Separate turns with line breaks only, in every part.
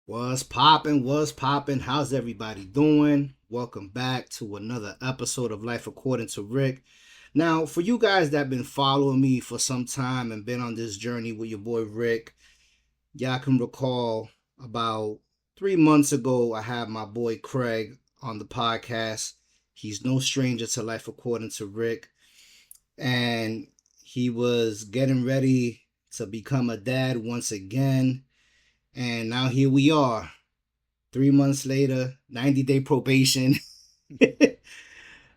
What's poppin'? What's poppin'? How's everybody doing? Welcome back to another episode of Life According to Rick. Now, for you guys that been following me for some time and been on this journey with your boy Rick, y'all can recall about 3 months ago, I had my boy Craig on the podcast. He's no stranger to Life According to Rick, and he was getting ready to become a dad once again. And now here we are, 3 months later, 90-day probation.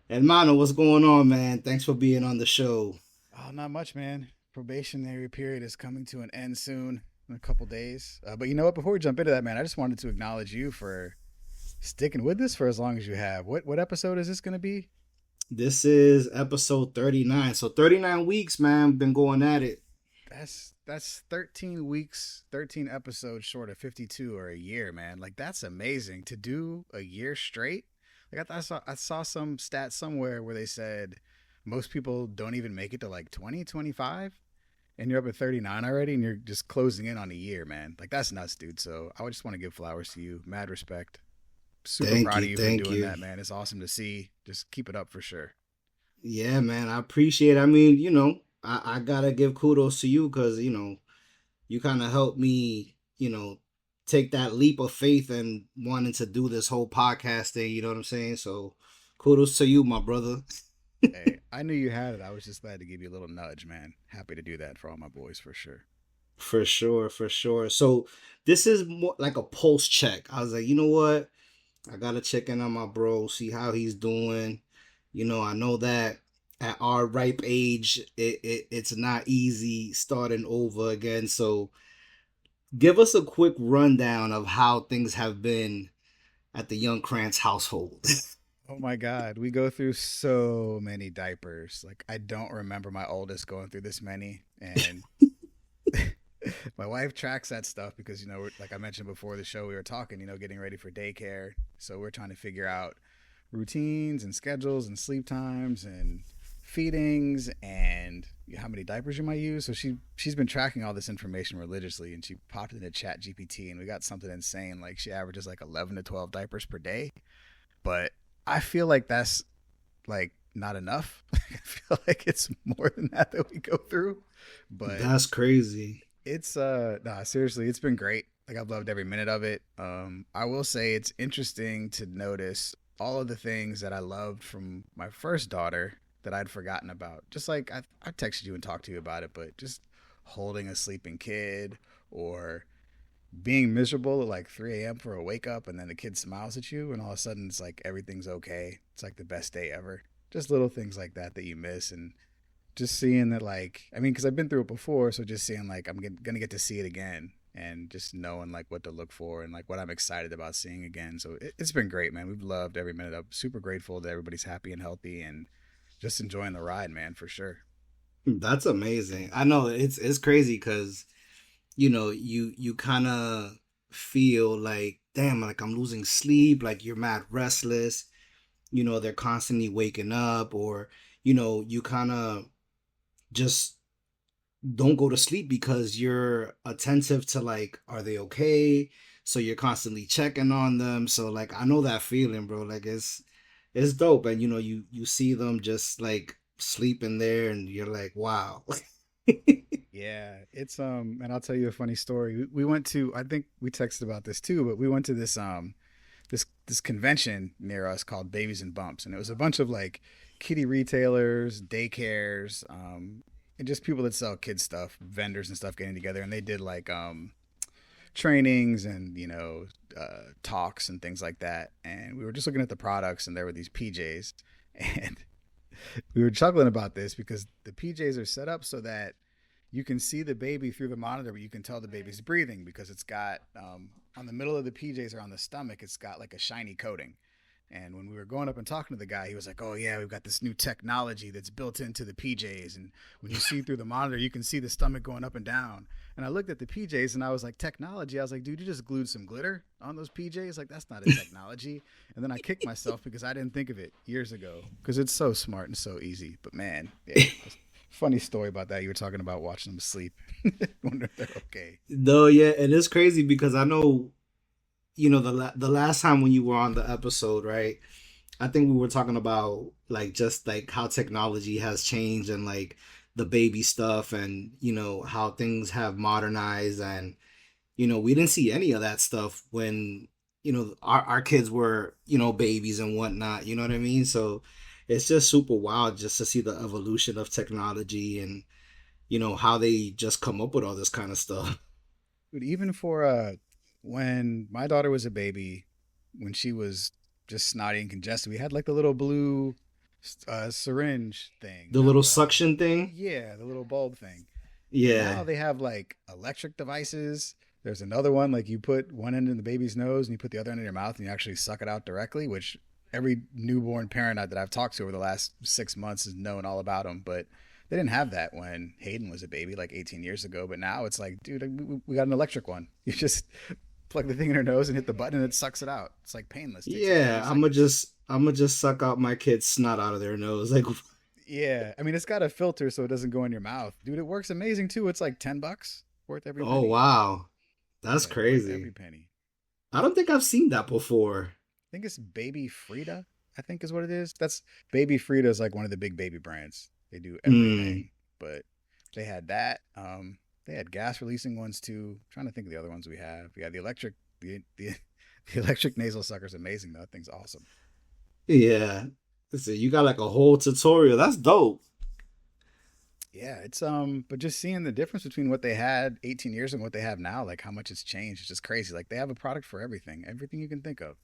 And Mano, what's going on, man? Thanks for being on the show.
Oh, not much, man. Probationary period is coming to an end soon in a couple days. But you know what? Before we jump into that, man, I just wanted to acknowledge you for sticking with this for as long as you have. What episode is this going to be?
This is episode 39. So 39 weeks, man, been going at it.
That's 13 weeks, 13 episodes short of 52 or a year, man. Like that's amazing to do a year straight. Like I saw some stat somewhere where they said most people don't even make it to like 2025, and you're up at 39 already and you're just closing in on a year, man. Like that's nuts, dude. So I would just want to give flowers to you. Mad respect. Super
Thank
proud
you,
of you for
thank
doing
you.
that, man. It's awesome to see. Just keep it up for sure.
Yeah, man, I appreciate it. I mean, I gotta give kudos to you because, you kind of helped me, take that leap of faith and wanting to do this whole podcast thing, you know what I'm saying? So kudos to you, my brother.
Hey, I knew you had it. I was just glad to give you a little nudge, man. Happy to do that for all my boys for sure.
For sure, for sure. So this is more like a pulse check. I was like, you know what? I gotta check in on my bro, see how he's doing. I know that at our ripe age, it's not easy starting over again. So give us a quick rundown of how things have been at the Young Krantz household.
Oh my God, we go through so many diapers. Like I don't remember my oldest going through this many, and my wife tracks that stuff because like I mentioned before the show, we were talking, getting ready for daycare. So we're trying to figure out routines and schedules and sleep times and feedings and how many diapers you might use. So she's been tracking all this information religiously, and she popped into Chat GPT, and we got something insane. Like she averages like 11 to 12 diapers per day, but I feel like that's like not enough. I feel like it's more than that we go through. But
That's crazy.
it's nah, seriously, it's been great. Like I've loved every minute of it. I will say it's interesting to notice all of the things that I loved from my first daughter that I'd forgotten about. Just like I texted you and talked to you about it, but just holding a sleeping kid or being miserable at like 3 a.m. for a wake up, and then the kid smiles at you and all of a sudden it's like everything's okay. It's like the best day ever. Just little things like that you miss, and just seeing that, like, I mean, because I've been through it before, so just seeing like gonna get to see it again, and just knowing like what to look for and like what I'm excited about seeing again. So it's been great, man. We've loved every minute. I'm super grateful that everybody's happy and healthy and just enjoying the ride, man, for sure.
That's amazing. I know it's crazy because you kind of feel like, damn, like I'm losing sleep, like you're mad restless. They're constantly waking up, or you kind of just don't go to sleep because you're attentive to, like, are they okay? So you're constantly checking on them. So, like, I know that feeling, bro. Like, it's dope. And you see them just like sleeping there, and you're like, wow.
Yeah, it's and I'll tell you a funny story. We went to, I think we texted about this too, but we went to this convention near us called Babies and Bumps, and it was a bunch of like kitty retailers, daycares, and just people that sell kid stuff, vendors and stuff getting together, and they did like trainings and talks and things like that. And we were just looking at the products, and there were these PJs, and we were chuckling about this because the PJs are set up so that you can see the baby through the monitor, but you can tell the baby's breathing because it's got on the middle of the PJs or on the stomach, it's got like a shiny coating. And when we were going up and talking to the guy, he was like, "Oh yeah, we've got this new technology that's built into the PJs, and when you see through the monitor, you can see the stomach going up and down." And I looked at the PJs and I was like, "Technology?" I was like, "Dude, you just glued some glitter on those PJs? Like that's not a technology." And then I kicked myself because I didn't think of it years ago because it's so smart and so easy. But man, yeah, funny story about that. You were talking about watching them sleep. Wonder if they're okay.
No, yeah, and it's crazy because I know the last time when you were on the episode, right? I think we were talking about like just like how technology has changed and like the baby stuff and how things have modernized and we didn't see any of that stuff when our kids were babies and whatnot. You know what I mean? So it's just super wild just to see the evolution of technology and how they just come up with all this kind of stuff.
Dude, even for when my daughter was a baby, when she was just snotty and congested, we had like the little blue syringe thing,
The
not
little
the
suction thing.
yeah, the little bulb thing. And now
Yeah.
they have like electric devices. There's another one like you put one end in the baby's nose and you put the other end in your mouth and you actually suck it out directly, which every newborn parent that I've talked to over the last 6 months has known all about them. But they didn't have that when Hayden was a baby like 18 years ago. But now it's like, dude, we got an electric one. You just plug the thing in her nose and hit the button and it sucks it out. It's like painless. It takes like
Yeah,
30
I'm gonna
seconds.
just I'm gonna just suck out my kid's snot out of their nose. Like,
Yeah, I mean it's got a filter so it doesn't go in your mouth, dude. It works amazing too. It's like $10, worth every
oh
penny.
wow, that's
Yeah, worth every
crazy.
penny.
I don't think I've seen that before.
I think it's Baby Frida. I think is what it is. That's Baby Frida is like one of the big baby brands. They do
Mm.
everything, but they had that. They had gas releasing ones too. I'm trying to think of the other ones we have. Yeah, the electric, the the electric nasal sucker is amazing though. That thing's awesome.
Yeah. So you got like a whole tutorial. That's dope.
Yeah, it's but just seeing the difference between what they had 18 years and what they have now, like how much it's changed, it's just crazy. Like they have a product for everything, everything you can think of.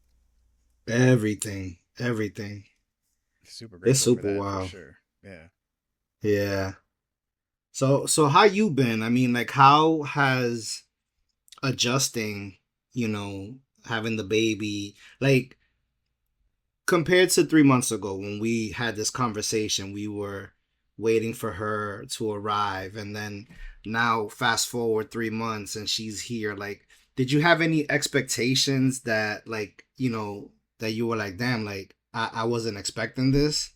Everything. Everything.
Super
It's
grateful for
super
that for
wild.
sure. Yeah.
Yeah. So how you been? I mean, like how has adjusting, you know, having the baby, like compared to 3 months ago when we had this conversation, we were waiting for her to arrive, and then now fast forward 3 months and she's here. Like, did you have any expectations that, like, that you were like, damn, like I wasn't expecting this?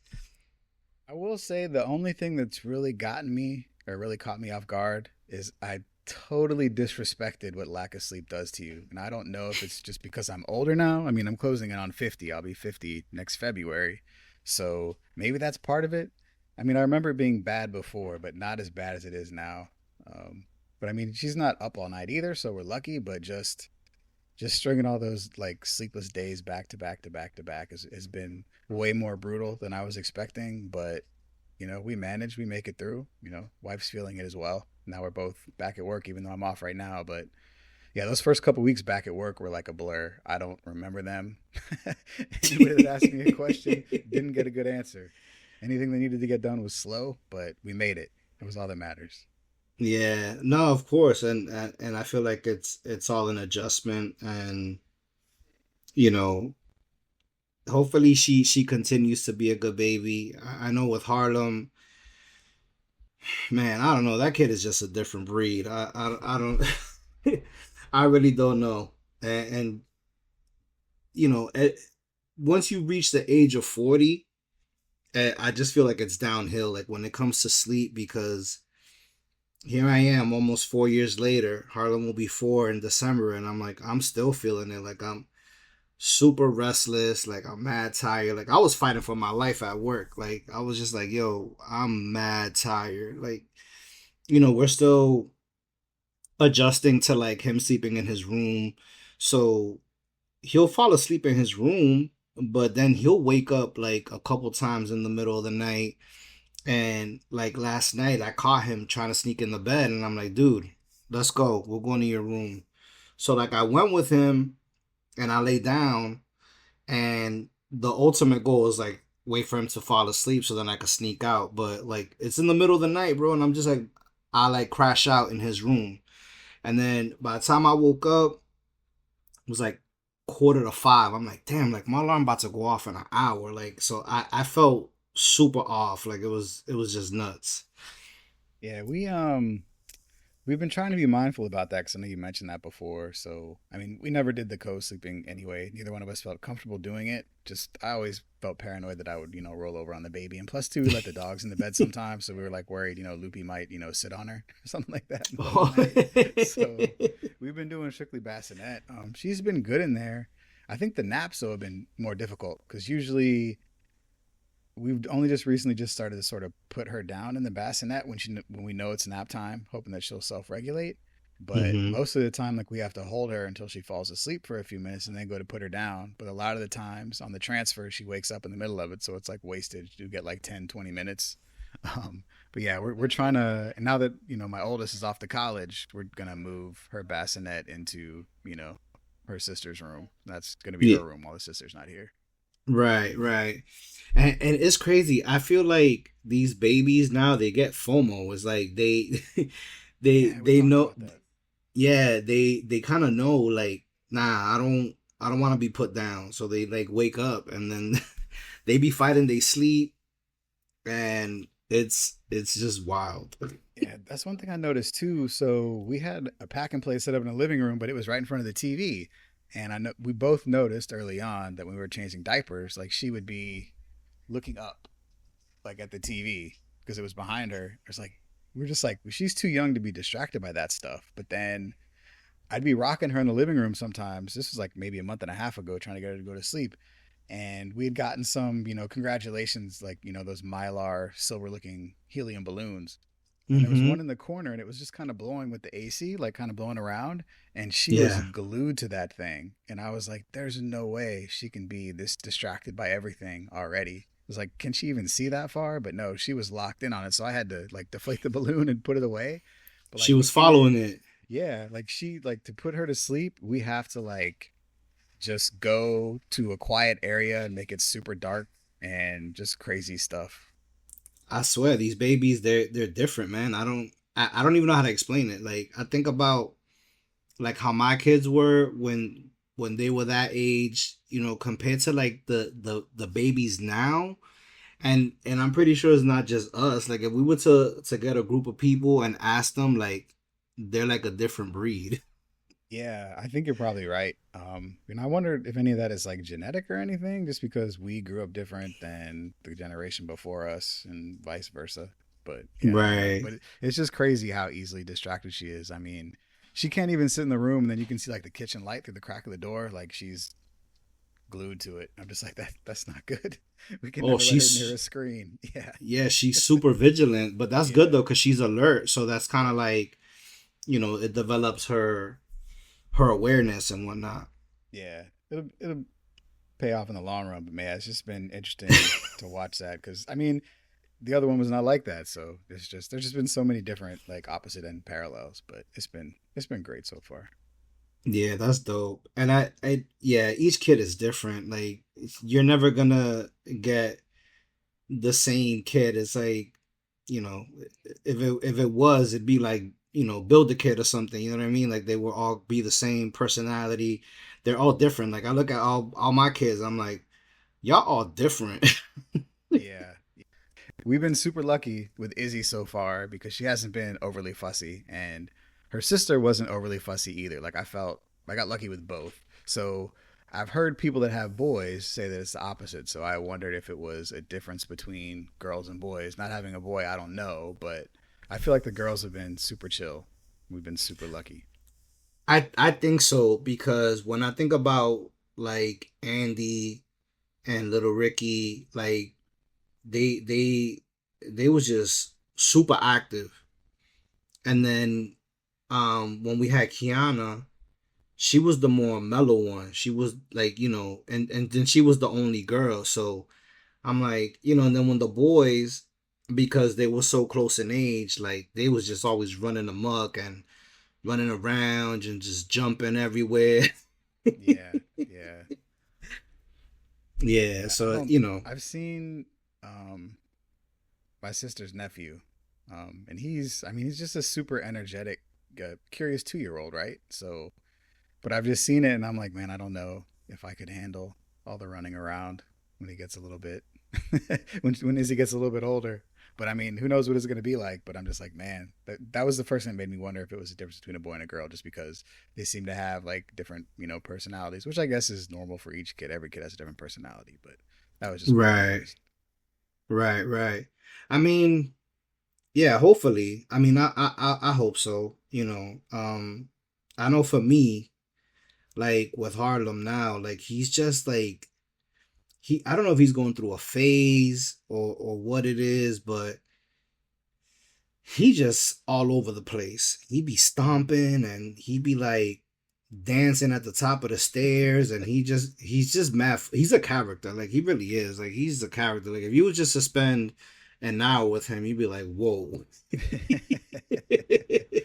I will say the only thing that's really gotten me or really caught me off guard is I totally disrespected what lack of sleep does to you. And I don't know if it's just because I'm older now. I mean, I'm closing in on 50. I'll be 50 next February. So maybe that's part of it. I mean, I remember it being bad before, but not as bad as it is now. But I mean, she's not up all night either, so we're lucky. But just stringing all those like sleepless days back to back to back to back has been way more brutal than I was expecting. But we manage, we make it through. Wife's feeling it as well. Now we're both back at work, even though I'm off right now. But yeah, those first couple weeks back at work were like a blur. I don't remember them. Anybody that asked me a question didn't get a good answer. Anything that needed to get done was slow, but we made it. It was all that matters.
Yeah, no, of course, and I feel like it's all an adjustment, and you know, hopefully she continues to be a good baby. I know with Harlem, man, I don't know. That kid is just a different breed. I don't, I really don't know. And you know, once you reach the age of 40, I just feel like it's downhill. Like when it comes to sleep, because here I am, almost 4 years later. Harlem will be 4 in December, and I'm like, I'm still feeling it. Like I'm super restless. Like I'm mad tired. Like I was fighting for my life at work. Like I was just like, yo, I'm mad tired. Like we're still adjusting to like him sleeping in his room. So he'll fall asleep in his room, but then he'll wake up like a couple times in the middle of the night. And like last night, I caught him trying to sneak in the bed, and I'm like, dude, let's go. We're going to your room. So like I went with him, and I lay down, and the ultimate goal is like wait for him to fall asleep so then I could sneak out. But like it's in the middle of the night, bro, and I'm just like I like crash out in his room. And then by the time I woke up, it was like quarter to 5. I'm like, damn, like my alarm about to go off in an hour. Like so I felt super off. Like it was just nuts.
Yeah, we We've been trying to be mindful about that because I know you mentioned that before. So, I mean, we never did the co-sleeping anyway. Neither one of us felt comfortable doing it. Just, I always felt paranoid that I would, roll over on the baby. And plus, two, we let the dogs in the bed sometimes. So we were like worried, Loopy might, sit on her or something like that in the middle of the night. So we've been doing strictly bassinet. She's been good in there. I think the naps, though, have been more difficult because usually we've only just recently just started to sort of put her down in the bassinet when we know it's nap time, hoping that she'll self-regulate. But
Hmm.
most of the time, like we have to hold her until she falls asleep for a few minutes and then go to put her down. But a lot of the times on the transfer, she wakes up in the middle of it, so it's like wasted. You get like 10, 20 minutes. But yeah, we're trying to. And now that my oldest is off to college, we're gonna move her bassinet into her sister's room. That's gonna be
Yeah.
her room while the sister's not here.
Right, right. And it's crazy. I feel like these babies now they get FOMO. It's like they
Yeah, we
they
talked
know,
about that.
yeah, they kind of know like, nah, I don't want to be put down. So they like wake up and then they be fighting they sleep, and it's just wild.
Yeah, that's one thing I noticed too. So we had a pack and play set up in the living room, but it was right in front of the TV. And I know we both noticed early on that when we were changing diapers, like she would be looking up, like at the TV because it was behind her. It's like we're just like she's too young to be distracted by that stuff. But then I'd be rocking her in the living room sometimes. This was like maybe a month and a half ago, trying to get her to go to sleep. And we had gotten some, congratulations, like, those Mylar silver looking helium balloons. And there was one
Hmm.
in the corner and it was just kind of blowing with the AC, like kind of blowing around. And she was
Yeah.
glued to that thing. And I was like, there's no way she can be this distracted by everything already. I was like, can she even see that far? But no, she was locked in on it. So I had to like deflate the balloon and put it away. But
She
like we
was following
can't,
it.
yeah, like like to put her to sleep, we have to like just go to a quiet area and make it super dark and just crazy stuff.
I swear these babies they're different, man. I don't even know how to explain it. Like I think about like how my kids were when they were that age, compared to like the babies now. And I'm pretty sure it's not just us. Like if we were to get a group of people and ask them, like they're like a different breed.
Yeah, I think you're probably right. And I wondered if any of that is like genetic or anything, just because we grew up different than the generation before us and vice versa. But yeah, I don't know.
Right.
But it's just crazy how easily distracted she is. I mean, she can't even sit in the room and then you can see like the kitchen light through the crack of the door, like she's glued to it. I'm just like that's not good. We can
Oh,
never let her near
she's
a screen. Yeah.
yeah, she's super vigilant, but that's good
Yeah.
though because she's alert. So that's kind of like it develops her awareness and whatnot.
Yeah. It'll pay off in the long run, but man, it's just been interesting to watch that because I mean, the other one was not like that. So there's just been so many different like opposite end parallels, but it's been great so far.
Yeah, that's dope. And yeah, each kid is different. Like you're never gonna get the same kid. It's like, you know, if it was, it'd be like, build a kid or something. You know what I mean? Like they will all be the same personality. They're all different. Like I look at all my kids, I'm like, y'all all different.
Yeah. We've been super lucky with Izzy so far because she hasn't been overly fussy and her sister wasn't overly fussy either. Like I got lucky with both. So I've heard people that have boys say that it's the opposite. So I wondered if it was a difference between girls and boys. Not having a boy, I don't know, but I feel like the girls have been super chill. We've been super lucky.
I think so because when I think about like Andy and little Ricky, like they they they was just super active. And then when we had Kiana, she was the more mellow one. She was like, and then she was the only girl. So I'm like, and then when the boys, because they were so close in age, like they was just always running amok and running around and just jumping everywhere.
Yeah, yeah,
Yeah,
yeah. I
so
don't. I've seen um, my sister's nephew, and I mean, he's just a super energetic, curious 2 year old, right? So, but I've just seen it, and I'm like, man, I don't know if I could handle all the running around when he gets a little bit, when Izzy gets a little bit older. But I mean, who knows what it's going to be like? But I'm just like, man, that was the first thing that made me wonder if it was a difference between a boy and a girl, just because they seem to have like different, personalities, which I guess is normal for each kid. Every kid has a different personality, but that was just weird at
Right,
first.
right, right. I mean, yeah, hopefully. I mean, I hope so. I know for me, like with Harlem now, like he's just like I don't know if he's going through a phase or what it is, but he just all over the place. He be stomping and he be like dancing at the top of the stairs, and he's just mad. He's a character. Like he really is. Like he's a character. Like if you would just suspend an hour with him, you'd be like, whoa.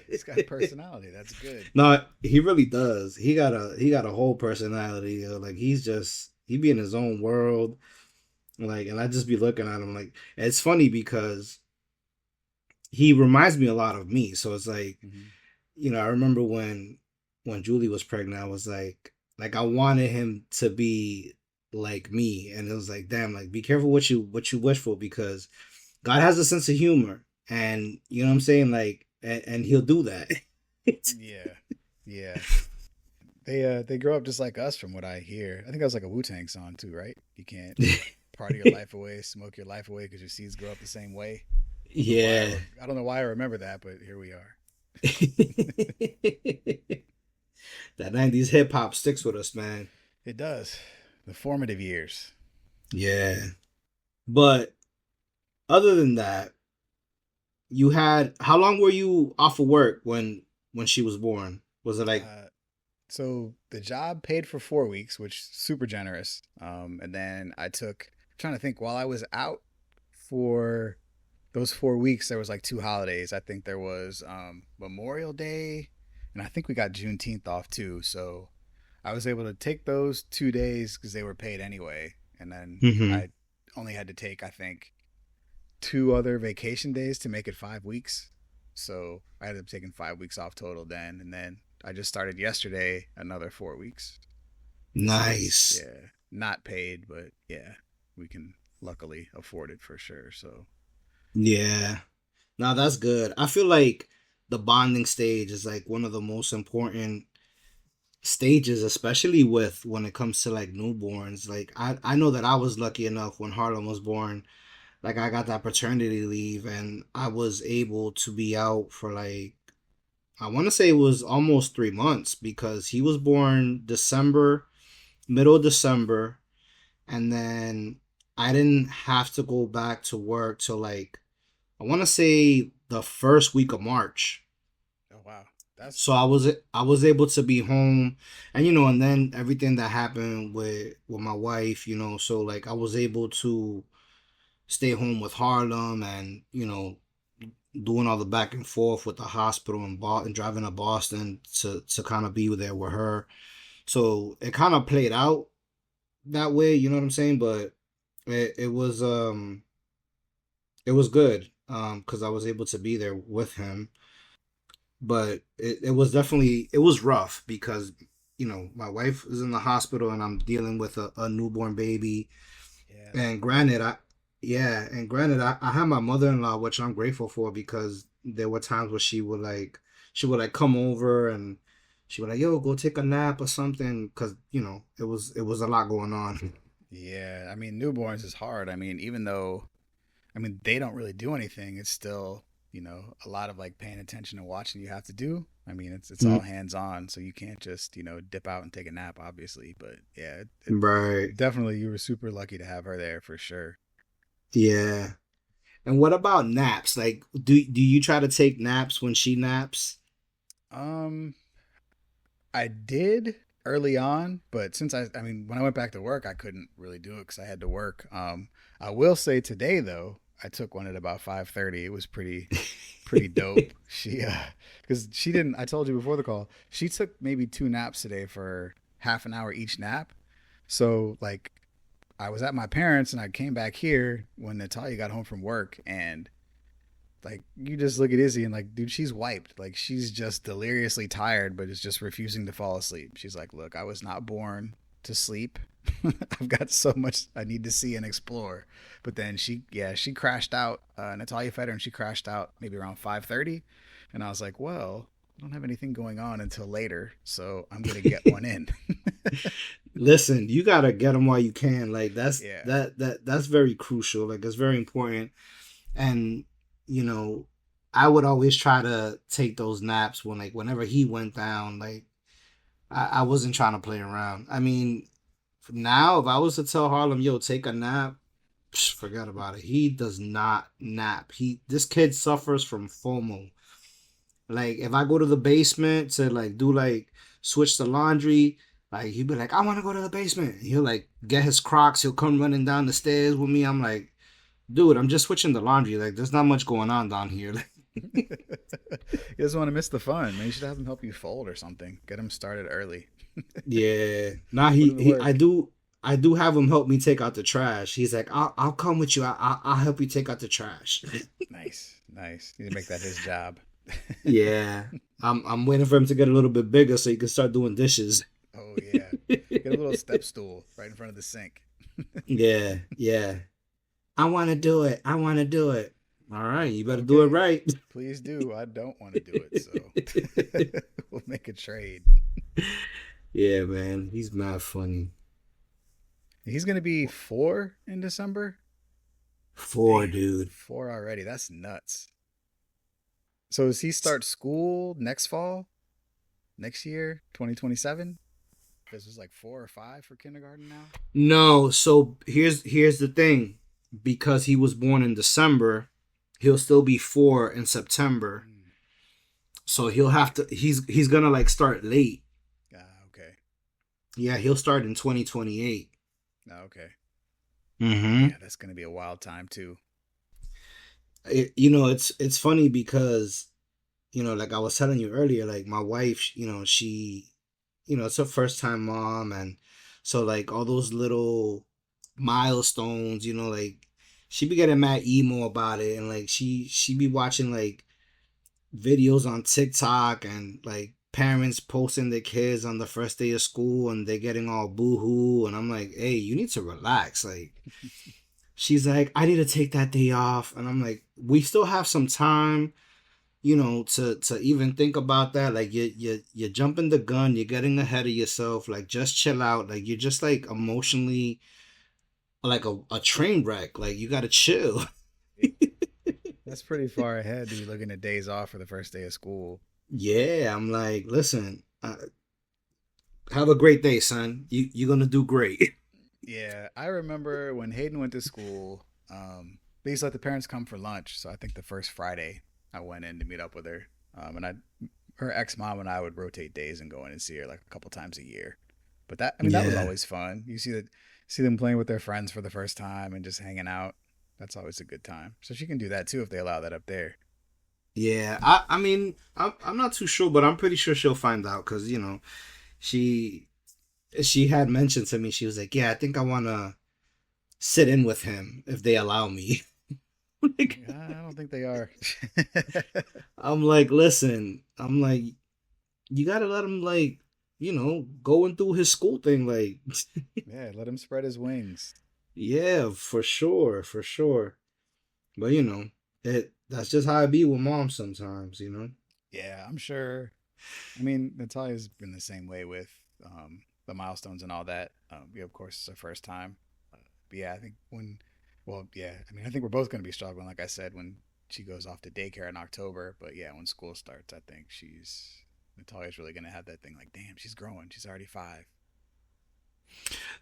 He's got personality. That's good.
No, he really does. He got a whole personality. Like he be in his own world. Like, and I just be looking at him like it's funny because he reminds me a lot of me. So it's like,
Hmm.
I remember when Julie was pregnant, I was like I wanted him to be like me, and it was like, damn, like be careful what you wish for, because God has a sense of humor, and you know what I'm saying, like, and He'll do that.
Yeah, yeah. They grow up just like us, from what I hear. I think that was like a Wu Tang song too, right? You can't party your life away, smoke your life away, because your seeds grow up the same way. I don't know why
Yeah.
I don't know why I remember that, but here we are.
That 90s hip hop sticks with us, man.
It does. The formative years.
Yeah. But other than that, you had how long were you off of work when she was born? Was it like
Uh, so the job paid for 4 weeks, which super generous. And then I took, trying to think, while I was out for those 4 weeks, there was like two holidays. I think there was Memorial Day, and I think we got Juneteenth off too. So I was able to take those 2 days because they were paid anyway, and then
hmm
I only had to take, I think, two other vacation days to make it 5 weeks. So I ended up taking 5 weeks off total then, and then I just started yesterday another 4 weeks. This is,
nice.
yeah, not paid, but yeah, we can luckily afford it for sure. So
Yeah. Now that's good. I feel like the bonding stage is like one of the most important stages, especially with when it comes to like newborns. Like I know that I was lucky enough when Harlem was born. Like I got that paternity leave and I was able to be out for like I want to say it was almost 3 months because he was born December, middle of December, and then I didn't have to go back to work till like I want to say the first week of March.
oh wow, that's
So I was able to be home, and and then everything that happened with my wife, so like I was able to stay home with Harlem, and doing all the back and forth with the hospital and driving to Boston to kind of be there with her. So it kind of played out that way, you know what I'm saying? But it was good because I was able to be there with him. But it was definitely it was rough because my wife is in the hospital and I'm dealing with a newborn baby.
yeah, that's
And
brutal.
granted, I have my mother-in-law, which I'm grateful for, because there were times where she would like come over and she would like, yo, go take a nap or something, because it was a lot going on.
Yeah, I mean, newborns is hard. I mean, even though, I mean, they don't really do anything, it's still, a lot of like paying attention and watching you have to do. I mean, it's all
Mm,
hands on, so you can't just, dip out and take a nap, obviously. But yeah,
right.
definitely you were super lucky to have her there for sure.
Yeah. And what about naps? Like, do you try to take naps when she naps?
Um, I did early on, but I mean, when I went back to work, I couldn't really do it because I had to work. I will say today though, I took one at about 5:30. It was pretty dope. Because she didn't. I told you before the call, she took maybe two naps today for half an hour each nap. So like, I was at my parents and I came back here when Natalia got home from work, and like you just look at Izzy and like, dude, she's wiped. Like she's just deliriously tired, but is just refusing to fall asleep. She's like, look, I was not born to sleep. I've got so much I need to see and explore. But then she crashed out. Natalia fed her, and she crashed out maybe around 5:30. And I was like, well, I don't have anything going on until later, so I'm gonna get one in.
Listen, you gotta get them while you can. Like
Yeah.
that's very crucial. Like it's very important. And you know, I would always try to take those naps when like whenever he went down. Like I wasn't trying to play around. I mean, now if I was to tell Harlem, yo, take a nap, forget about it. He does not nap. This kid suffers from FOMO. Like if I go to the basement to like do like switch the laundry, like he'd be like, I want to go to the basement. He'll like get his Crocs. He'll come running down the stairs with me. I'm like, dude, I'm just switching the laundry. Like there's not much going on down here.
He doesn't want to miss the fun. Man, you should have him help you fold or something. Get him started early.
Yeah. Nah,
Put in the
he
work.
I do have him help me take out the trash. He's like, I'll come with you. I'll help you take out the trash.
Nice, nice. You need to make that his job.
Yeah. I'm waiting for him to get a little bit bigger so he can start doing dishes.
Oh yeah. Get a little step stool right in front of the sink.
Yeah, yeah. I want to do it. I want to do it. All right, you better do it
Okay.
right.
Please do. I don't want to do it, so we'll make a trade.
Yeah, man, he's mad funny.
He's gonna be 4 in December.
Four,
Damn,
dude.
4 already. That's nuts. So does he start school next fall? Next year, 2027? This was like 4 or 5 for kindergarten now.
No, so here's the thing. Because he was born in December, he'll still be four in September.
Mm.
So he'll have to. He's gonna like start late.
Ah, okay.
Yeah, he'll start in 2028.
Ah, okay.
Mm-hmm.
Yeah, that's gonna be a wild time too.
It's funny because like I was telling you earlier, like my wife, she, it's her first time mom, and so like all those little milestones, like she be getting mad emo about it, and like she be watching like videos on TikTok and like parents posting their kids on the first day of school and they're getting all boohoo, and I'm like, hey, you need to relax. Like she's like, I need to take that day off, and I'm like, we still have some time, to even think about that. Like you're jumping the gun, you're getting ahead of yourself. Like just chill out. Like you're just like emotionally like a train wreck. Like you gotta chill.
That's pretty far ahead to be looking at days off for the first day of school.
Yeah, I'm like, listen, have a great day, son. You're gonna do great.
Yeah, I remember when Hayden went to school. They used to let the parents come for lunch. So I think the first Friday I went in to meet up with her. And her ex mom and I would rotate days and go in and see her like a couple times a year. But that was
Yeah,
always fun. See them playing with their friends for the first time and just hanging out. That's always a good time. So she can do that too if they allow that up there.
yeah. I mean, I'm not too sure, but I'm pretty sure she'll find out because she she had mentioned to me, she was like, yeah, I think I wanna sit in with him if they allow me. Like,
I don't think they are.
I'm like, listen, I'm like, you gotta let him like, going through his school thing. Like,
Yeah, let him spread his wings.
yeah, for sure, for sure. But that's just how it be with mom sometimes.
Yeah, I'm sure. I mean, Natalia's been the same way with the milestones and all that. Yeah, of course, it's her first time. But yeah, I think yeah, I mean, I think we're both going to be struggling, like I said, when she goes off to daycare in October. But yeah, when school starts, I think Natalia's really going to have that thing like, damn, she's growing. She's already 5.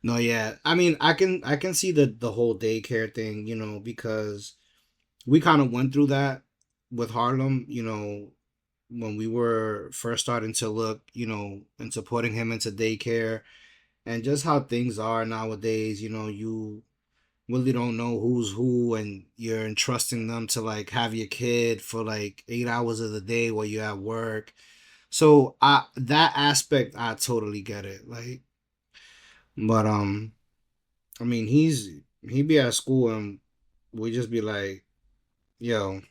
No, yeah. I mean, I can see the whole daycare thing, because we kind of went through that with Harlem, when we were first starting to look, into putting him into daycare, and just how things are nowadays. You really don't know who's who, and you're entrusting them to like have your kid for like 8 hours of the day while you're at work. So that aspect I totally get it. Like, but I mean, he be at school and we just be like, yo,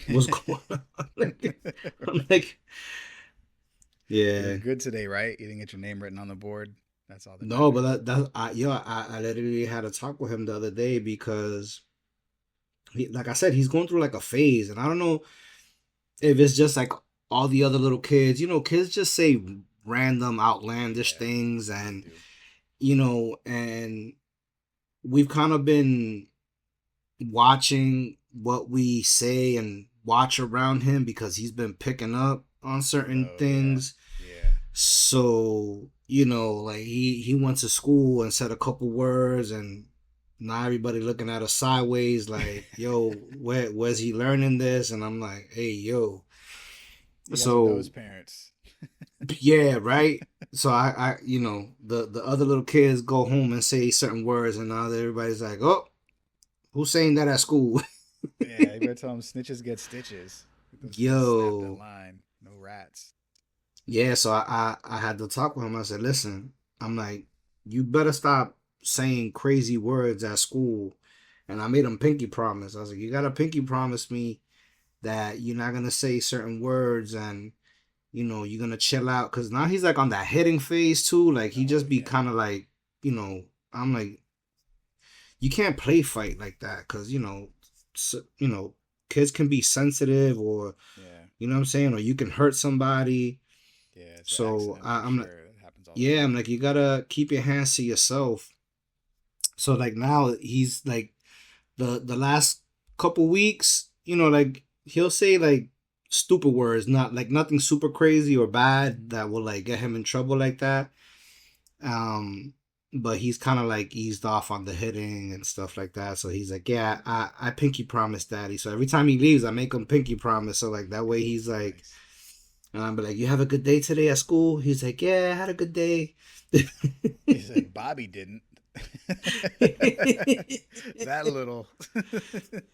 what's going on? Like, I'm like,
You're
yeah,
good today, right? You didn't get your name written on the board. That's all that
No, but
matters.
I literally had a talk with him the other day because like I said, he's going through like a phase, and I don't know if it's just like all the other little kids. Kids just say random, outlandish
Yeah,
things,
they
and
do.
and we've kind of been watching what we say and watch around him because he's been picking up on certain
Oh yeah,
things.
yeah,
So, like he went to school and said a couple words, and now everybody looking at us sideways like, yo, where's he learning this? And I'm like, hey, yo.
you guys are those
So
parents.
yeah, right. So the other little kids go home and say certain words, and now everybody's like, oh, who's saying that at school?
Yeah, you better tell them snitches get stitches. Those kids snapped that
Yo.
line. No rats.
Yeah, so I had to talk with him. I said, listen, I'm like, you better stop saying crazy words at school. And I made him pinky promise. I was like, you gotta pinky promise me that you're not gonna say certain words, and you're gonna chill out. Cause now he's like on that hitting phase too. Like he
Oh
just be
yeah,
kind of like, I'm like, you can't play fight like that. Cause kids can be sensitive, or
yeah,
what I'm saying, or you can hurt somebody.
yeah. It's an
So
accident for
I'm like,
sure. It happens all the
yeah, I'm
time.
like, you gotta keep your hands to yourself. So like now he's like the last couple weeks, like he'll say like stupid words, not like nothing super crazy or bad that will like get him in trouble like that. Um, but he's kind of like eased off on the hitting and stuff like that. So he's like, yeah, I pinky promise daddy. So every time he leaves, I make him pinky promise. So like that way he's like,
Nice.
and I'm like, you have a good day today at school? He's like, yeah, I had a good day.
He said Bobby didn't. That little.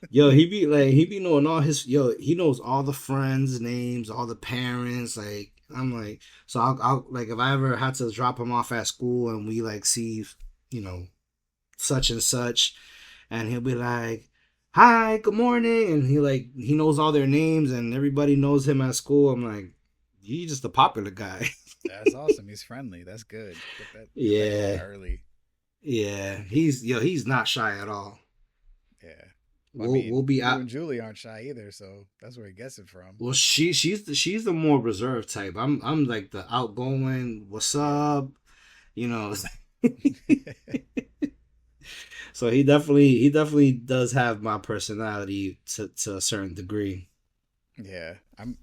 Yo, he be knowing all his he knows all the friends' names, all the parents. Like I'm like, so I'll like if I ever had to drop him off at school and we like see, you know, such and such, and he'll be like, "Hi, good morning," and he knows all their names and everybody knows him at school. I'm like, you just a popular guy.
That's awesome. He's friendly. That's good. Get that going
Yeah,
early.
yeah, he's not shy at all.
Yeah. Well, I
We'll
mean,
be
you
out.
and Julie aren't shy either, so that's where he gets it from.
Well, she's the more reserved type. I'm like the outgoing. What's
Yeah.
up? You know. So he definitely does have my personality to a certain degree.
Yeah.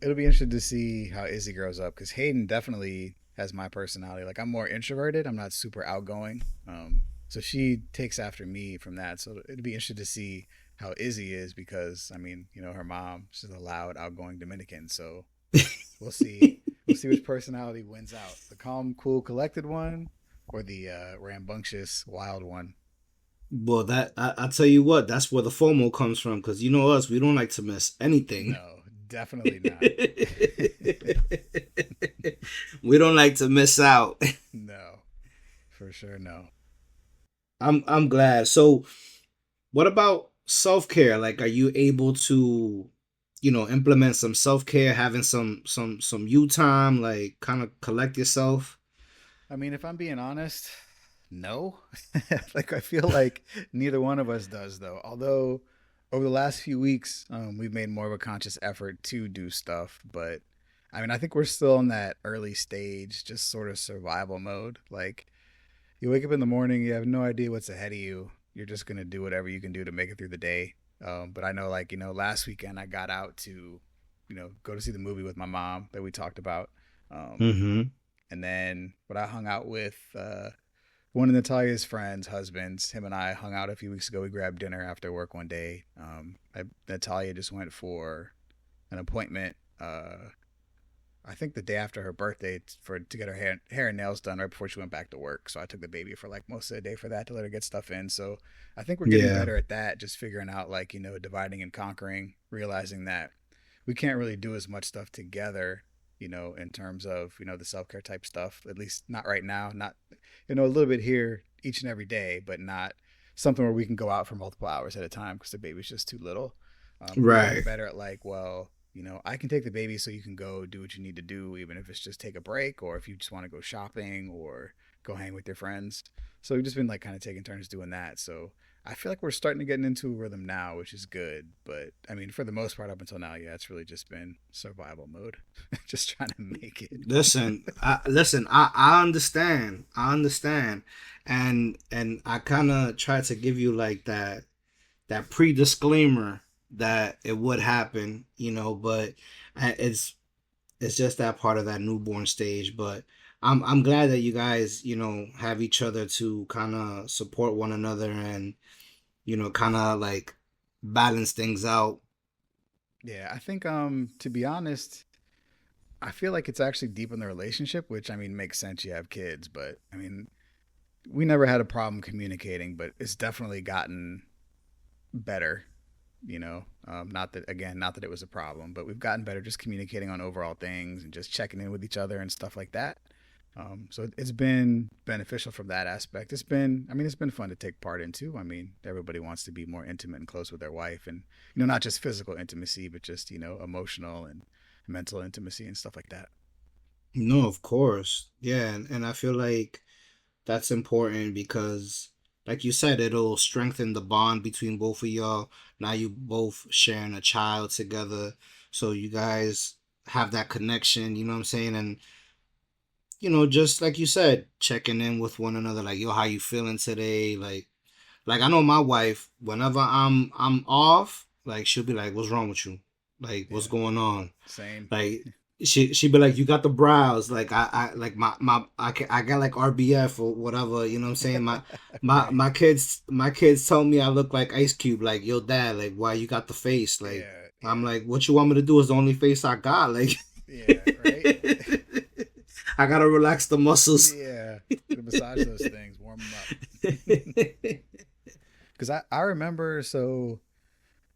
It'll be interesting to see how Izzy grows up because Hayden definitely has my personality. Like I'm more introverted. I'm not super outgoing. So she takes after me from that. So it'll be interesting to see how Izzy is because I mean, her mom, she's a loud, outgoing Dominican. So we'll see. We'll see which personality wins out: the calm, cool, collected one, or the rambunctious, wild one.
Well, I tell you what, that's where the FOMO comes from because you know us, we don't like to miss anything.
No, definitely not.
We don't like to miss out.
No, for sure, no.
I'm glad. So what about self care? Like, are you able to, implement some self care, having some you time, like kind of collect yourself?
I mean, if I'm being honest, no. Like I feel like neither one of us does, though. Although over the last few weeks, we've made more of a conscious effort to do stuff. But I mean, I think we're still in that early stage, just sort of survival mode. Like you wake up in the morning, you have no idea what's ahead of you. You're just gonna do whatever you can do to make it through the day. But I know, like last weekend I got out to, go to see the movie with my mom that we talked about. Um,
Mm-hmm.
and then, but I hung out with one of Natalia's friends' husbands. Him and I hung out a few weeks ago. We grabbed dinner after work one day. Natalia just went for an appointment. I think the day after her birthday to get her hair and nails done right before she went back to work. So I took the baby for like most of the day for that to let her get stuff in. So I think we're getting
Yeah.
better at that, just figuring out like dividing and conquering, realizing that we can't really do as much stuff together. In terms of the self care type stuff, at least not right now. Not a little bit here each and every day, but not something where we can go out for multiple hours at a time because the baby's just too little. We're getting
Right.
better at like, well, I can take the baby so you can go do what you need to do, even if it's just take a break or if you just want to go shopping or go hang with your friends. So we've just been like kind of taking turns doing that. So I feel like we're starting to get into a rhythm now, which is good. But I mean, for the most part, up until now, yeah, it's really just been survival mode, just trying to make it.
Listen, I understand. I understand. And I kind of try to give you like that pre-disclaimer that it would happen, but it's just that part of that newborn stage. But I'm glad that you guys, have each other to kind of support one another and, kind of like balance things out.
Yeah, I think to be honest, I feel like it's actually deep in the relationship, which I mean makes sense. You have kids, but I mean we never had a problem communicating, but it's definitely gotten better. Not that again, not that it was a problem, but we've gotten better just communicating on overall things and just checking in with each other and stuff like that. So it's been beneficial from that aspect. I mean, it's been fun to take part in too. I mean, everybody wants to be more intimate and close with their wife, and not just physical intimacy, but just emotional and mental intimacy and stuff like that.
No, of course. Yeah, and I feel like that's important because, like you said, it'll strengthen the bond between both of y'all. Now you both sharing a child together, so you guys have that connection. You know what I'm saying? And just like you said, checking in with one another, like, yo, how you feeling today? Like I know my wife. Whenever I'm off, like she'll be like, "What's wrong with you? Like, what's
Yeah,
going on?"
same.
Like she be like, "You got the brows." Like I like I got like RBF or whatever. You know what I'm saying?
Right.
My kids tell me I look like Ice Cube. Like, yo, dad, like why you got the face? Like
Yeah,
I'm
yeah,
like, what you want me to do is the only face I got. Like
yeah. Right.
I gotta relax the muscles.
Yeah, to massage those things, warm them up. Because I remember, so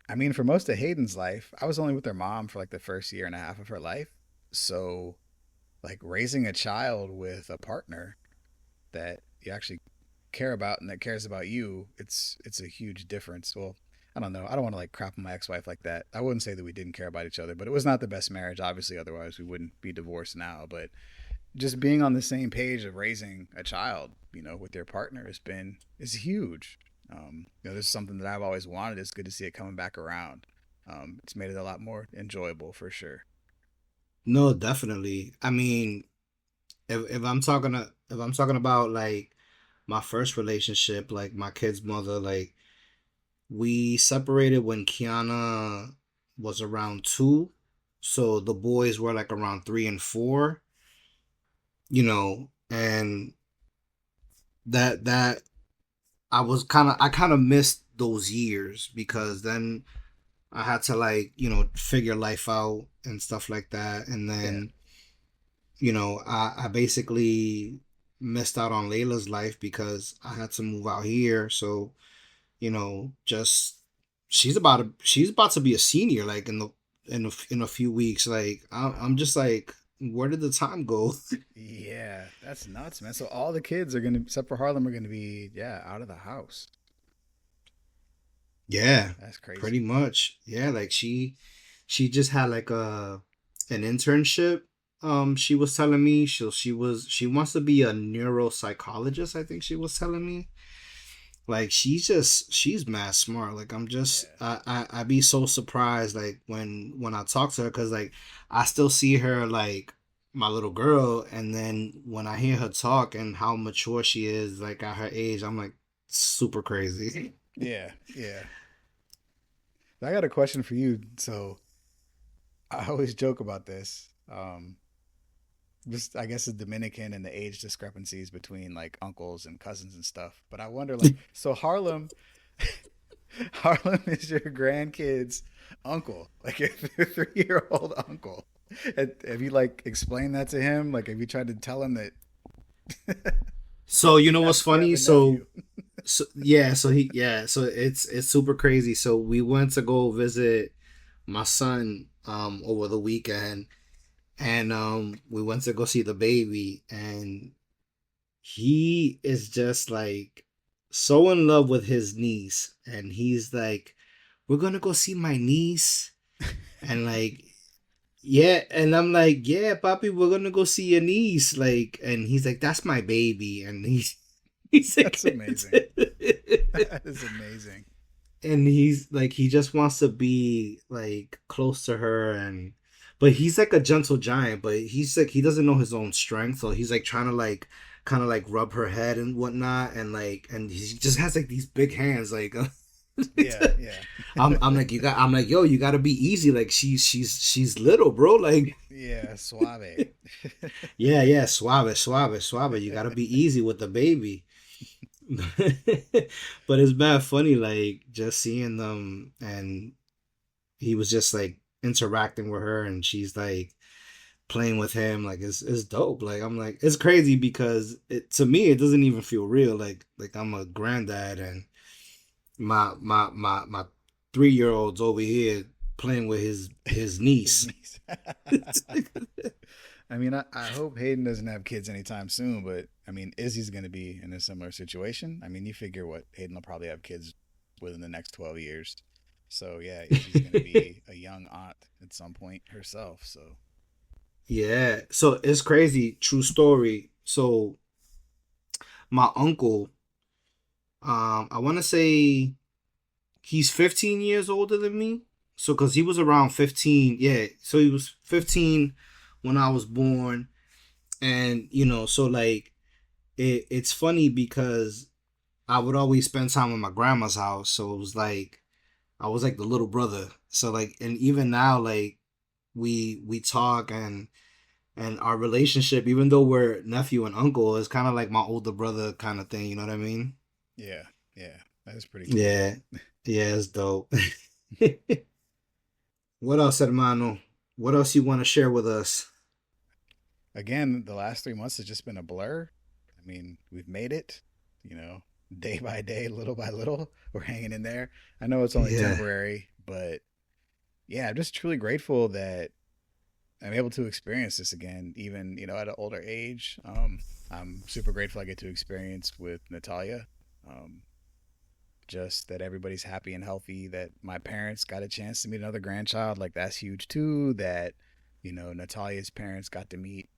I mean, for most of Hayden's life, I was only with her mom for like the first year and a half of her life. So, like raising a child with a partner that you actually care about and that cares about you, it's a huge difference. Well, I don't know. I don't want to like crap on my ex-wife like that. I wouldn't say that we didn't care about each other, but it was not the best marriage, obviously. Otherwise, we wouldn't be divorced now. But just being on the same page of raising a child, with your partner is huge. This is something that I've always wanted. It's good to see it coming back around. It's made it a lot more enjoyable for sure.
No, definitely. I mean, if I'm talking about like my first relationship, like my kid's mother, like we separated when Kiana was around 2, so the boys were like around 3 and 4, and that I kind of missed those years because then I had to like figure life out and stuff like that, and
Yeah,
then I basically missed out on Layla's life because I had to move out here. So, just she's about to be a senior like in a few weeks. Like I'm
wow.
just like, where did the time go?
Yeah, that's nuts, man. So all the kids are gonna, except for Harlem, are gonna be out of the house.
Yeah,
That's
pretty
crazy.
much. Yeah, like she just had like an internship. She was telling me she wants to be a neuropsychologist, I think she was telling me. Like she's mad smart. Like I'm just
Yeah,
I be so surprised like when I talk to her because like I still see her like my little girl, and then when I hear her talk and how mature she is like at her age, I'm like super crazy.
yeah, yeah. I got a question for you. So I always joke about this. Just I guess the Dominican and the age discrepancies between like uncles and cousins and stuff. But I wonder, like, so Harlem, Harlem is your grandkid's uncle, like your 3-year-old uncle. Have you like explained that to him? Like, have you tried to tell him that
So you
you
know what's
actually have
funny?
a nephew?
So it's super crazy. So we went to go visit my son over the weekend, and we went to go see the baby, and he is just like so in love with his niece, and he's like, we're gonna go see my niece, and like Yeah, and I'm like, yeah, Papi, we're gonna go see your niece. Like, and he's like, that's my baby, and he's
That's
like,
amazing. That is amazing.
and he's like, he just wants to be like close to her, and but he's like a gentle giant, but he's like he doesn't know his own strength, so he's like trying to like kind of like rub her head and whatnot, and like, and he just has like these big hands, like.
Yeah, yeah.
I'm like I'm like, yo, you gotta be easy, like she's little, bro, like.
Yeah, suave.
Yeah, yeah, suave, suave, suave. You gotta be easy with the baby. But it's bad funny, like just seeing them, and he was just like interacting with her, and she's like playing with him. Like it's dope. Like I'm like it's crazy because to me it doesn't even feel real. Like I'm a granddad, and my 3 year old's over here playing with his
His
niece.
niece. I mean, I hope Hayden doesn't have kids anytime soon, but I mean, Izzy's going to be in a similar situation. I mean, you figure what Hayden will probably have kids within the next 12 years. So, yeah, Izzy's going to be a young aunt at some point herself. So,
Yeah, so it's crazy. True story. So my uncle, I want to say he's 15 years older than me. So, cause he was around 15, yeah. So he was 15 when I was born, and so like it's funny because I would always spend time at my grandma's house. So it was like I was like the little brother. So like, and even now, like we talk, and our relationship, even though we're nephew and uncle, is kind of like my older brother kind of thing. You know what I mean?
yeah, yeah, that is pretty cool.
Yeah, yeah, it's dope. What else, hermano? What else you want to share with us?
Again, the last 3 months has just been a blur. I mean, we've made it, you know, day by day, little by little. We're hanging in there. I know it's only
Yeah,
temporary, but yeah, I'm just truly grateful that I'm able to experience this again, even at an older age. I'm super grateful I get to experience with Natalia. Um, just that everybody's happy and healthy. That my parents got a chance to meet another grandchild, like that's huge too. That Natalia's parents got to meet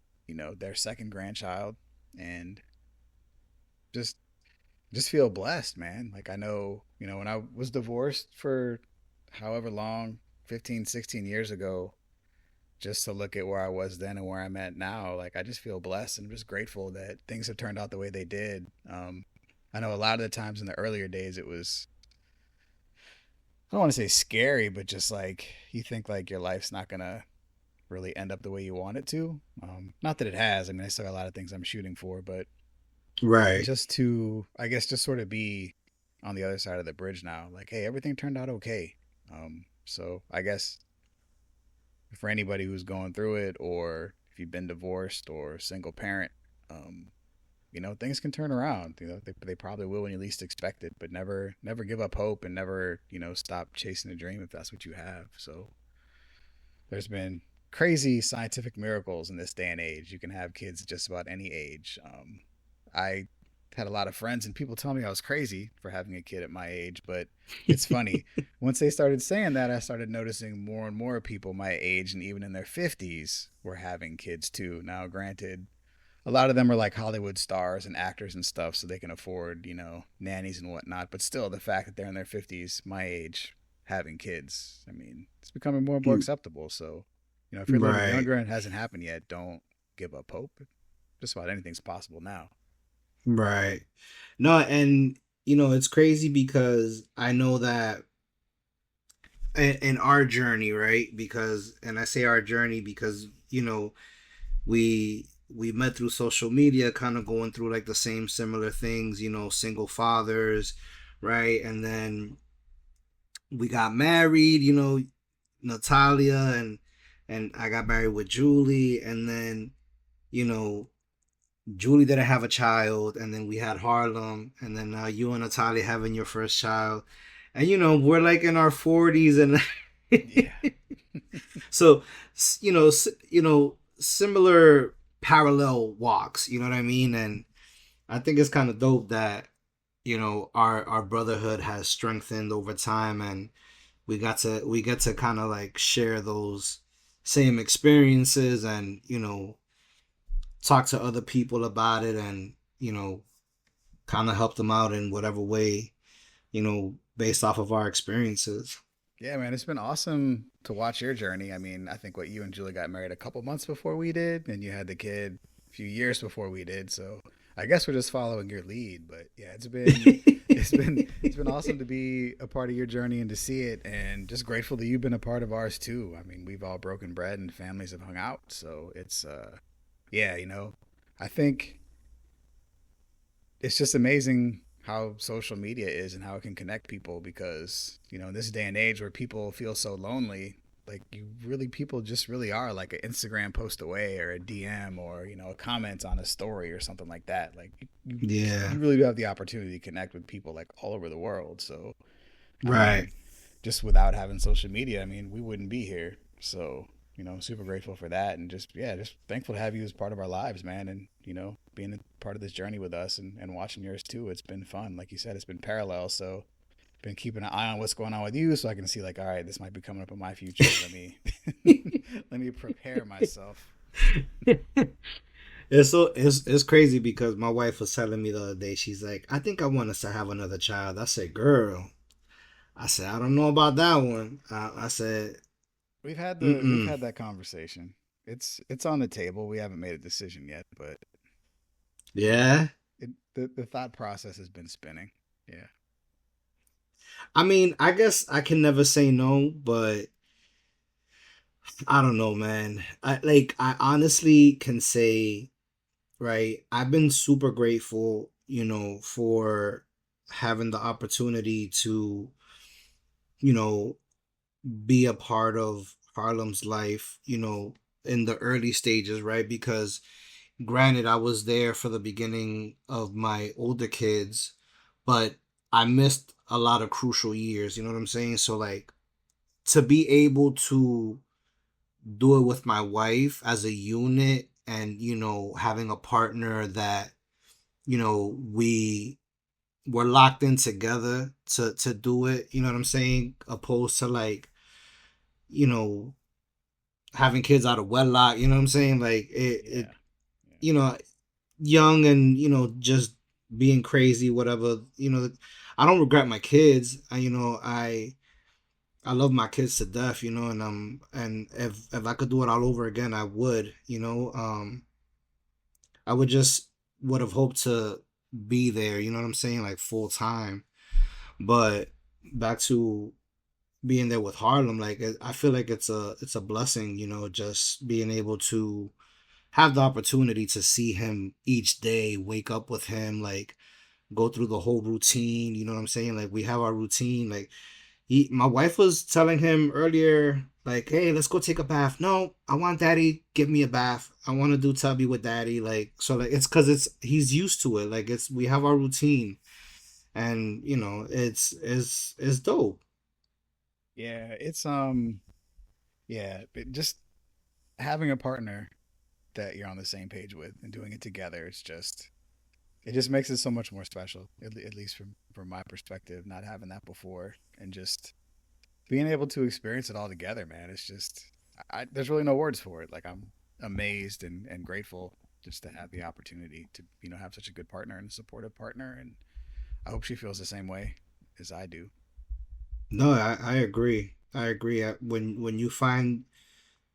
their second grandchild, and just feel blessed, man. Like I know when I was divorced for however long, 15, 16 years ago, just to look at where I was then and where I'm at now, like I just feel blessed and I'm just grateful that things have turned out the way they did. I know a lot of the times in the earlier days it was, I don't want to say scary, but just like you think like your life's not gonna really end up the way you want it to. Not that it has. I mean, I still got a lot of things I'm shooting for, but
right,
just to, I guess, just sort of be on the other side of the bridge now. Like, hey, everything turned out okay. So I guess for anybody who's going through it, or if you've been divorced or single parent, um, things can turn around. They probably will when you least expect it, but never give up hope and never, stop chasing a dream if that's what you have. So there's been crazy scientific miracles in this day and age. You can have kids at just about any age. I had a lot of friends and people tell me I was crazy for having a kid at my age, but it's funny. Once they started saying that, I started noticing more and more people my age and even in their 50s were having kids too. Now, granted, a lot of them are like Hollywood stars and actors and stuff, so they can afford, nannies and whatnot. But still, the fact that they're in their 50s, my age, having kids, I mean, it's becoming more and more acceptable. So, if you're a little bit
right,
younger and it hasn't happened yet, don't give up hope. Just about anything's possible now.
right. No, and it's crazy because I know that in our journey, right? Because, and I say our journey because we met through social media, kind of going through like the same similar things, single fathers, right? And then we got married, Natalia, and I got married with Julie, and then you know Julie didn't have a child, and then we had Harlem, and then now you and Natalia having your first child, and we're like in our 40s, and
Yeah.
so similar parallel walks, you know what I mean? And I think it's kind of dope that our brotherhood has strengthened over time, and we get to kind of like share those same experiences, and talk to other people about it, and kind of help them out in whatever way, based off of our experiences.
Yeah, man, it's been awesome to watch your journey. I mean, I think what you and Julie got married a couple months before we did, and you had the kid a few years before we did. So I guess we're just following your lead. But yeah, it's been awesome to be a part of your journey and to see it, and just grateful that you've been a part of ours too. I mean, we've all broken bread and families have hung out. So it's yeah, I think it's just amazing how social media is and how it can connect people because in this day and age where people feel so lonely, like people just really are like an Instagram post away or a DM or a comment on a story or something like that. Like
Yeah.
you really do have the opportunity to connect with people like all over the world. So I
Right.
mean, just without having social media, I mean, we wouldn't be here. So, super grateful for that and just, yeah, just thankful to have you as part of our lives, man. And, being a part of this journey with us and watching yours too. It's been fun. Like you said, it's been parallel. So, been keeping an eye on what's going on with you so I can see, like, all right, this might be coming up in my future. Let me, let me prepare myself.
It's crazy because my wife was telling me the other day. She's like, I think I want us to have another child. I said, girl. I said, I don't know about that one. I said,
We've
mm-mm.
had that conversation. It's on the table. We haven't made a decision yet, but
Yeah.
the thought process has been spinning. Yeah.
I mean, I guess I can never say no, but I don't know, man. I honestly can say, right, I've been super grateful, for having the opportunity to, you know, be a part of Harlem's life, in the early stages, right? Because granted, I was there for the beginning of my older kids, but I missed a lot of crucial years, you know what I'm saying? So, like, to be able to do it with my wife as a unit and, having a partner that, we were locked in together to do it, you know what I'm saying? Opposed to, like, you know, having kids out of wedlock, you know what I'm saying? Like it
Yeah. Yeah.
you know, young and, just being crazy, whatever, I don't regret my kids. I love my kids to death, and if I could do it all over again, I would, I would have hoped to be there, you know what I'm saying, like full time. But back to being there with Harlem, like I feel like it's a blessing, just being able to have the opportunity to see him each day, wake up with him, like go through the whole routine. You know what I'm saying? Like we have our routine. Like my wife was telling him earlier, like, hey, let's go take a bath. No, I want daddy give me a bath. I want to do tubby with daddy. Like so, like it's because he's used to it. Like we have our routine, and it's dope.
Yeah. Yeah, but just having a partner that you're on the same page with and doing it together, it just makes it so much more special. At least from my perspective, not having that before and just being able to experience it all together, man. It's just there's really no words for it. Like I'm amazed and grateful just to have the opportunity to have such a good partner and a supportive partner, and I hope she feels the same way as I do.
No, I agree. I agree. When you find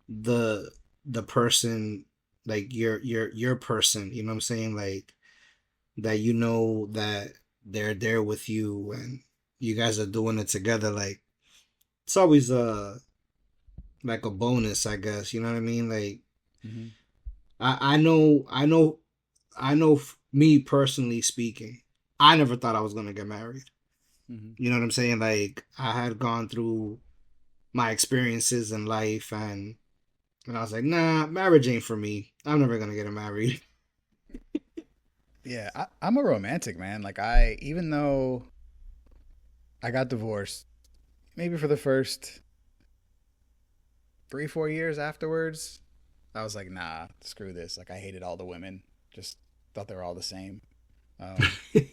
the the person, like your person, you know what I'm saying, like that, that they're there with you and you guys are doing it together, like it's always like a bonus, I guess, you know what I mean? Like
Mm-hmm.
I know me personally speaking, I never thought I was going to get married.
Mm-hmm.
You know what I'm saying? Like I had gone through my experiences in life, and I was like, nah, marriage ain't for me. I'm never gonna get married.
Yeah, I'm a romantic, man. Like even though I got divorced, maybe for the first 3 4 years afterwards, I was like, nah, screw this. Like I hated all the women. Just thought they were all the same. And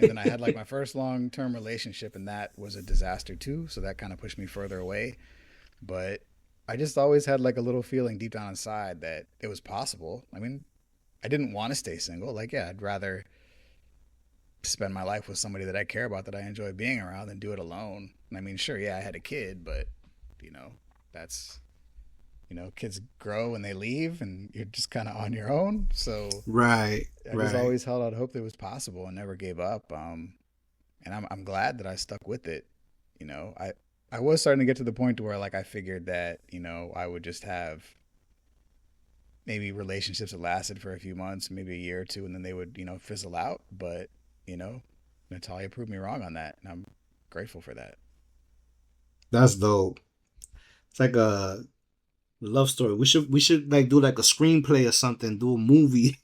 then I had like my first long term relationship, and that was a disaster too. So that kind of pushed me further away. But I just always had like a little feeling deep down inside that it was possible. I mean, I didn't want to stay single. Like, yeah, I'd rather spend my life with somebody that I care about, that I enjoy being around, than do it alone. And I mean, sure, yeah, I had a kid, but you know, that's kids grow and they leave, and you're just kind of on your own. So
Right,
I just
right.
always held out hope that it was possible and never gave up. And I'm glad that I stuck with it. I was starting to get to the point to where like I figured that I would just have maybe relationships that lasted for a few months, maybe a year or two, and then they would fizzle out. But you know, Natalia proved me wrong on that, and I'm grateful for that.
That's dope. It's like a love story. We should like do like a screenplay or something. Do a movie.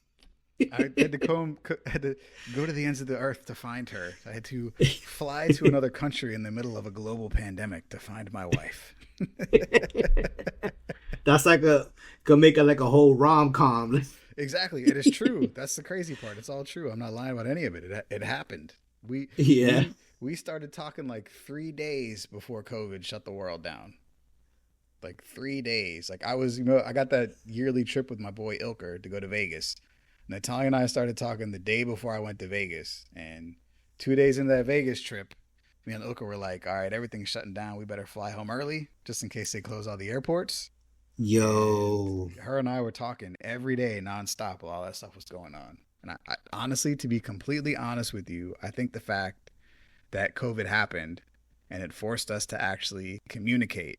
I had to had to go to the ends of the earth to find her. I had to fly to another country in the middle of a global pandemic to find my wife.
That's like a could make it like a whole rom com.
Exactly, it is true. That's the crazy part. It's all true. I'm not lying about any of it. It happened. We
Yeah.
we started talking like 3 days before COVID shut the world down. Like 3 days. Like I got that yearly trip with my boy Ilker to go to Vegas. Natalia and I started talking the day before I went to Vegas, and 2 days into that Vegas trip, me and Ilka were like, "All right, everything's shutting down. We better fly home early, just in case they close all the airports." And
Yo.
her and I were talking every day, nonstop, while all that stuff was going on. And I honestly, to be completely honest with you, I think the fact that COVID happened and it forced us to actually communicate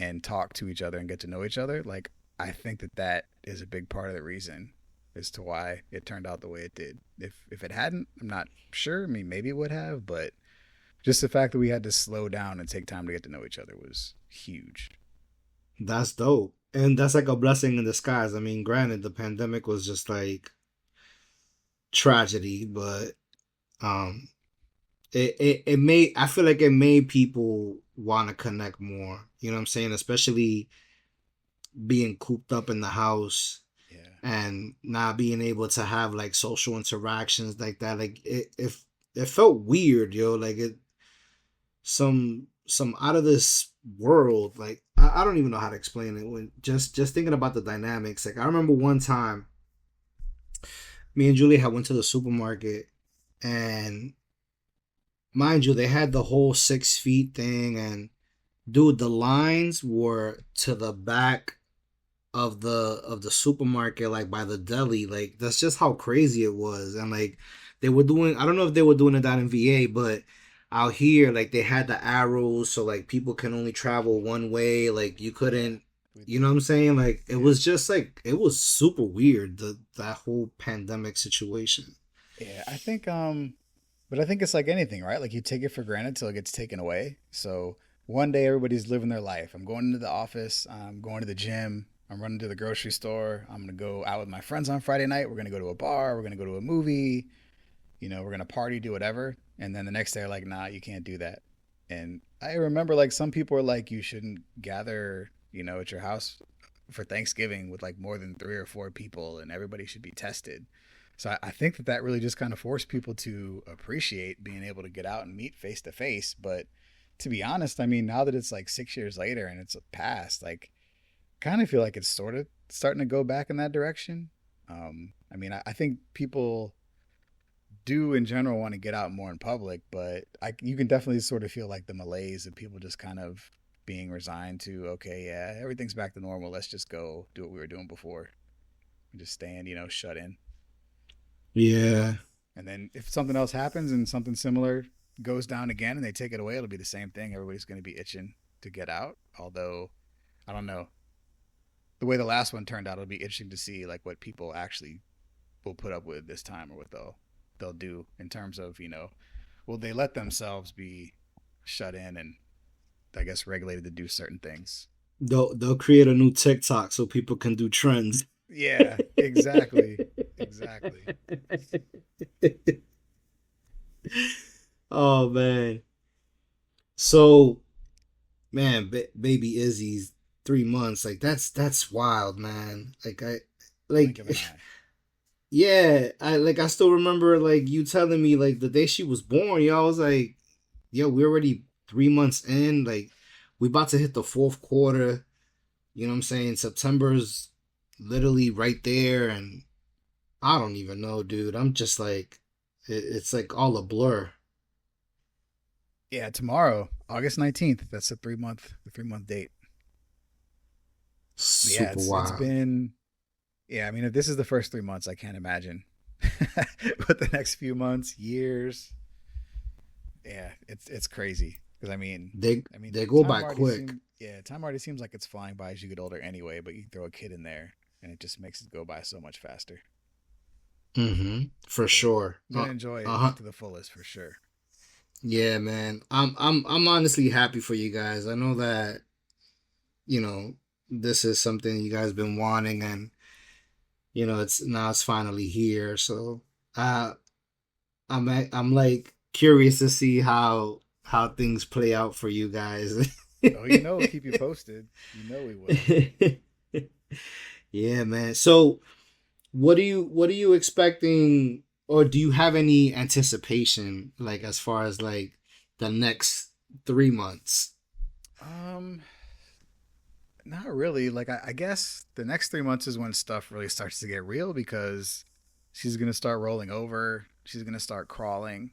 and talk to each other and get to know each other, like I think that that is a big part of the reason as to why it turned out the way it did. If it hadn't, I'm not sure. I mean, maybe it would have, but just the fact that we had to slow down and take time to get to know each other was huge.
That's dope. And that's like a blessing in disguise. I mean, granted, the pandemic was just like tragedy, but um it made I feel like it made people want to connect more. You know what I'm saying? Especially being cooped up in the house
Yeah,
and not being able to have like social interactions like that. Like it felt weird, yo. Like it some out of this world. Like I don't even know how to explain it. When just thinking about the dynamics. Like I remember one time me and Julie had went to the supermarket, and mind you, they had the whole 6 feet thing, and dude, the lines were to the back of the supermarket, like by the deli. Like that's just how crazy it was. And like they were doing, I don't know if they were doing it down in VA, but out here, like they had the arrows, so like people can only travel one way. Like you
yeah,
couldn't,
we
you know what I'm saying? Like it
yeah,
was just like it was super weird, that whole pandemic situation.
yeah. But I think it's like anything, right? Like you take it for granted till it gets taken away. So one day everybody's living their life. I'm going into the office. I'm going to the gym. I'm running to the grocery store. I'm gonna go out with my friends on Friday night. We're gonna go to a bar. We're gonna go to a movie. We're gonna party, do whatever. And then the next day, they're like, nah, you can't do that. And I remember like some people are like, you shouldn't gather, at your house for Thanksgiving with like more than 3 or 4 people, and everybody should be tested. So I think that that really just kind of forced people to appreciate being able to get out and meet face to face. But to be honest, I mean, now that it's like 6 years later and it's past, like, kind of feel like it's sort of starting to go back in that direction. I mean, I think people do in general want to get out more in public, but you can definitely sort of feel like the malaise of people just kind of being resigned to, okay, yeah, everything's back to normal. Let's just go do what we were doing before and just stand, shut in.
Yeah.
And then if something else happens and something similar goes down again and they take it away, it'll be the same thing. Everybody's going to be itching to get out. Although, I don't know. The way the last one turned out, it'll be interesting to see like what people actually will put up with this time, or what they'll do in terms of will they let themselves be shut in and I guess regulated to do certain things.
They'll create a new TikTok so people can do trends.
Yeah, exactly, exactly.
Oh man. So man, baby Izzy's 3 months. Like that's wild, man.
Blink
like
of an eye.
yeah, I still remember like you telling me like the day she was born. Yo, I was like, yo, we're already 3 months in. Like we about to hit the fourth quarter. You know what I'm saying? September's literally right there, and I don't even know, dude. I'm just like, it's like all a blur.
Yeah, tomorrow, August 19th. That's the 3 month date. Yeah,
Super
it's
wild.
been. Yeah, I mean, if this is the first 3 months, I can't imagine. But the next few months, years, yeah, it's crazy. Because I mean,
They go by quick.
time already seems like it's flying by as you get older anyway. But you throw a kid in there, and it just makes it go by so much faster.
For
But
sure.
I'm gonna enjoy it
Uh-huh.
to the fullest for sure.
Yeah, man. I'm honestly happy for you guys. I know that, you know, this is something you guys been wanting, and it's finally here. So, uh I'm like curious to see how things play out for you guys.
Oh, you know, we'll keep you posted. You know we will.
Yeah, man. So, what are you expecting, or do you have any anticipation, like as far as like the next 3 months?
Um, Not really. Like I guess the next 3 months is when stuff really starts to get real because she's gonna start rolling over. She's gonna start crawling.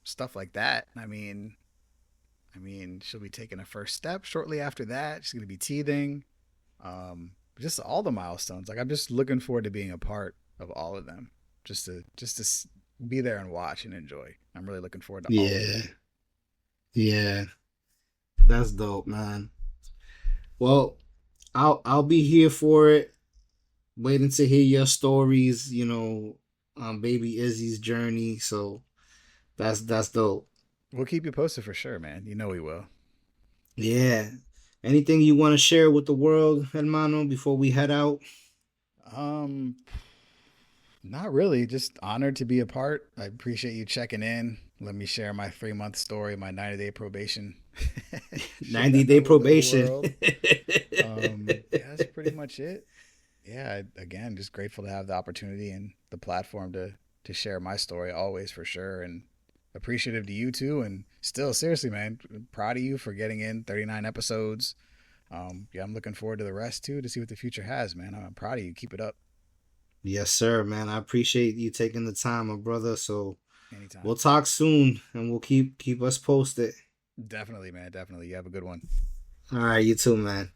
Stuff like that. She'll be taking a first step shortly after that. She's gonna be teething. Just all the milestones. Like I'm just looking forward to being a part of all of them. Just to be there and watch and enjoy. I'm really looking forward to all of it.
Yeah, yeah, that's dope, man. Well, I'll be here for it, waiting to hear your stories. Baby Izzy's journey. So that's dope.
We'll keep you posted for sure, man. You know we will.
Yeah. Anything you want to share with the world, hermano, before we head out?
Um, Not really. Just honored to be a part. I appreciate you checking in. Let me share my 3 month story, my 90-day probation. Share
90
that
day
with the
probation.
world. Yeah, that's pretty much it. Yeah, again, just grateful to have the opportunity and the platform to share my story always for sure, and appreciative to you too. And still, seriously, man, proud of you for getting in 39 episodes. Yeah, I'm looking forward to the rest too to see what the future has, man. I'm proud of you. Keep it up.
Yes, sir, man. I appreciate you taking the time, my brother. So we'll
Anytime.
talk soon, and we'll keep us posted.
Definitely, man. Definitely. You have a good one.
All right, you too, man.